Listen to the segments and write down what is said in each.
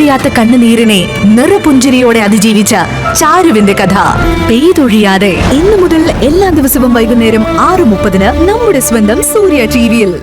പെയ്തൊഴിയാത്ത കണ്ണുനീരിനെ നിറപുഞ്ചിരിയോടെ അതിജീവിച്ച ചാരുവിന്റെ കഥ പെയ്തൊഴിയാതെ ഇന്നു മുതൽ എല്ലാ ദിവസവും വൈകുന്നേരം 6:30 നമ്മുടെ സ്വന്തം സൂര്യ ടിവിയിൽ.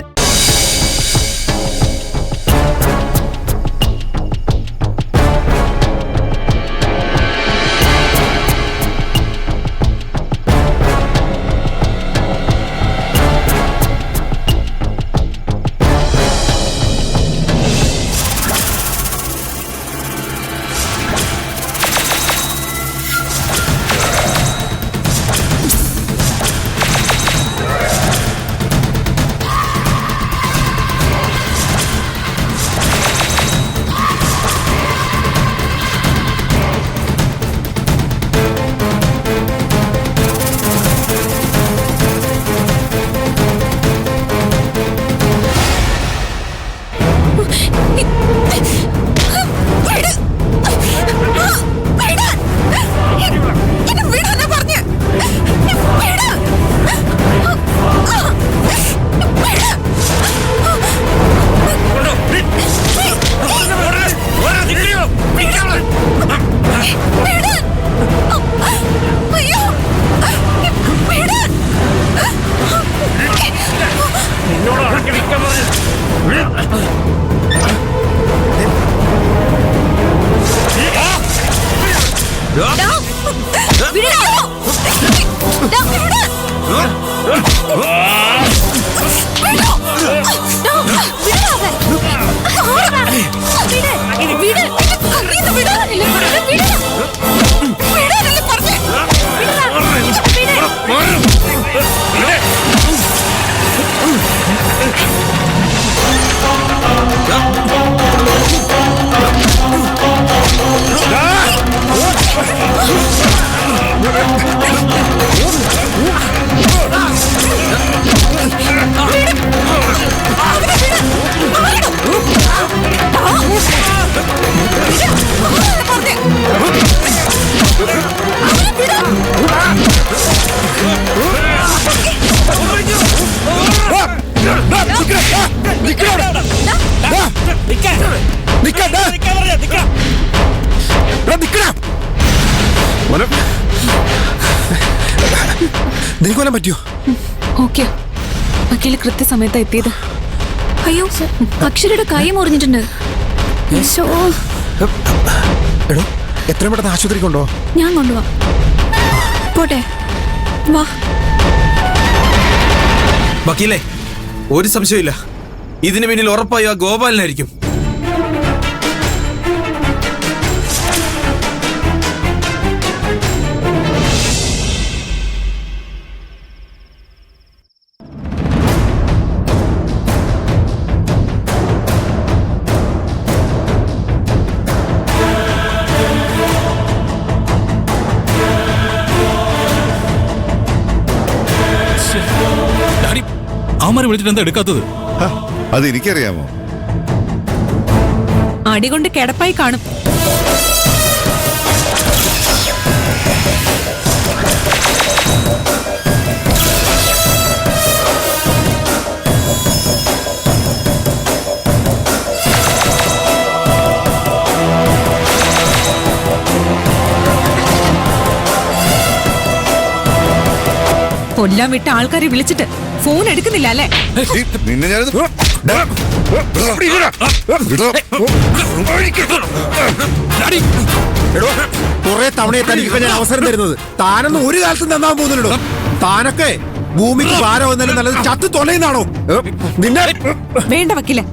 പറ്റിയോ? ഓക്കെ, വക്കീല് കൃത്യസമയത്താ എത്തിയത്. അയ്യോ, അക്ഷരയുടെ കൈ മുറിഞ്ഞിട്ടുണ്ട്. എടോ, എത്രയും പെട്ടെന്ന് ആശുപത്രിക്ക് കൊണ്ടോ? ഞാൻ കൊണ്ടുപോവാ. പോട്ടെ, വാ. വക്കീലേ, ഒരു സംശയമില്ല, ഇതിന് പിന്നിൽ ഉറപ്പായി ആ ഗോപാലനായിരിക്കും. അവന്മാരെ വിളിച്ചിട്ട് എന്താ എടുക്കാത്തത്? അത് എനിക്കറിയാമോ? അടികൊണ്ട് കിടപ്പായി കാണും. കൊല്ലാൻ വിട്ട ആൾക്കാരെ വിളിച്ചിട്ട് ഫോൺ എടുക്കുന്നില്ല അല്ലേ? നിന്നെ ഞാനത് കുറെ തവണയെ തനിക്കൊക്കെ ഞാൻ അവസരം തരുന്നത്. താനൊന്നും ഒരു കാലത്തും നന്നാൻ പോകുന്നില്ലടോ. താനൊക്കെ ഭൂമിക്ക് ഭാരം വന്നാലും നല്ലത് ചത്ത് തൊലയുന്നാണോ? നിന്നെ വേണ്ട വക്കീലെ,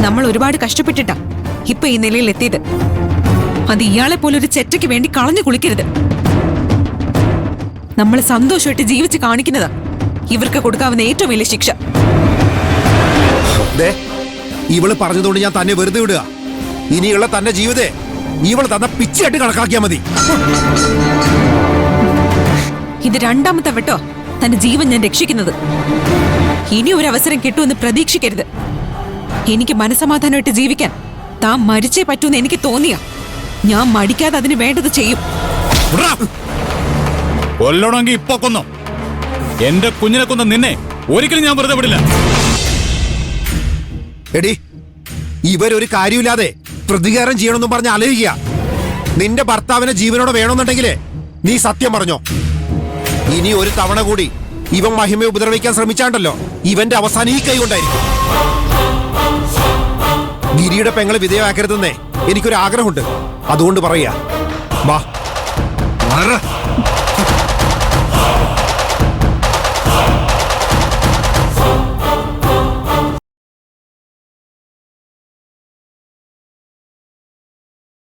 നമ്മൾ ഒരുപാട് കഷ്ടപ്പെട്ടിട്ടാ ഇപ്പൊ ഈ നിലയിൽ എത്തിയത്. അത് ഇയാളെ പോലെ ഒരു ചെറ്റയ്ക്ക് വേണ്ടി കളഞ്ഞു കുളിക്കരുത്. നമ്മൾ സന്തോഷമായിട്ട് ജീവിച്ച് കാണിക്കുന്നതാ ഇവർക്ക് കൊടുക്കാവുന്ന ഏറ്റവും വലിയ ശിക്ഷ. ഇവള് പറഞ്ഞതുകൊണ്ട് ഞാൻ തന്നെ വെറുതെ വിടുക. ഇനിയുള്ള തന്റെ ജീവിതേ ഇവള് തന്ന പിച്ചയായിട്ട് കണക്കാക്കിയാ മതി. ഇത് രണ്ടാമത്തെ വട്ടോ തന്റെ ജീവൻ ഞാൻ രക്ഷിക്കുന്നത്. ഇനി ഒരു അവസരം കിട്ടുമെന്ന് പ്രതീക്ഷിക്കരുത്. എനിക്ക് മനസമാധാനമായിട്ട് ജീവിക്കാൻ താൻ മരിച്ചേ പറ്റൂന്ന് എനിക്ക് തോന്നിയ ഞാൻ മടിക്കാതെ അതിന് വേണ്ടത് ചെയ്യും. കൊല്ലണമെങ്കിൽ ഇപ്പൊ കൊന്നോ. എന്റെ കുഞ്ഞിനെ കൊന്ന നിന്നെ ഒരിക്കലും ഞാൻ വെറുതെ വിടില്ല. എടി, ഇവരൊരു കാര്യമില്ലാതെ പ്രതികാരം ചെയ്യണമെന്നും പറഞ്ഞ് അലയുക. നിന്റെ ഭർത്താവിനെ ജീവനോടെ വേണമെന്നുണ്ടെങ്കിലേ നീ സത്യം പറഞ്ഞോ. ഇനി ഒരു തവണ കൂടി ഇവൻ മഹിമയെ ഉപദ്രവിക്കാൻ ശ്രമിച്ചാണ്ടല്ലോ, ഇവന്റെ അവസാനം ഈ കൈ കൊണ്ടായിരിക്കും. ഗിരിയുടെ പെങ്ങളെ വിധേയമാക്കരുതെന്നേ എനിക്കൊരു ആഗ്രഹമുണ്ട്. അതുകൊണ്ട് പറയാ, വാ.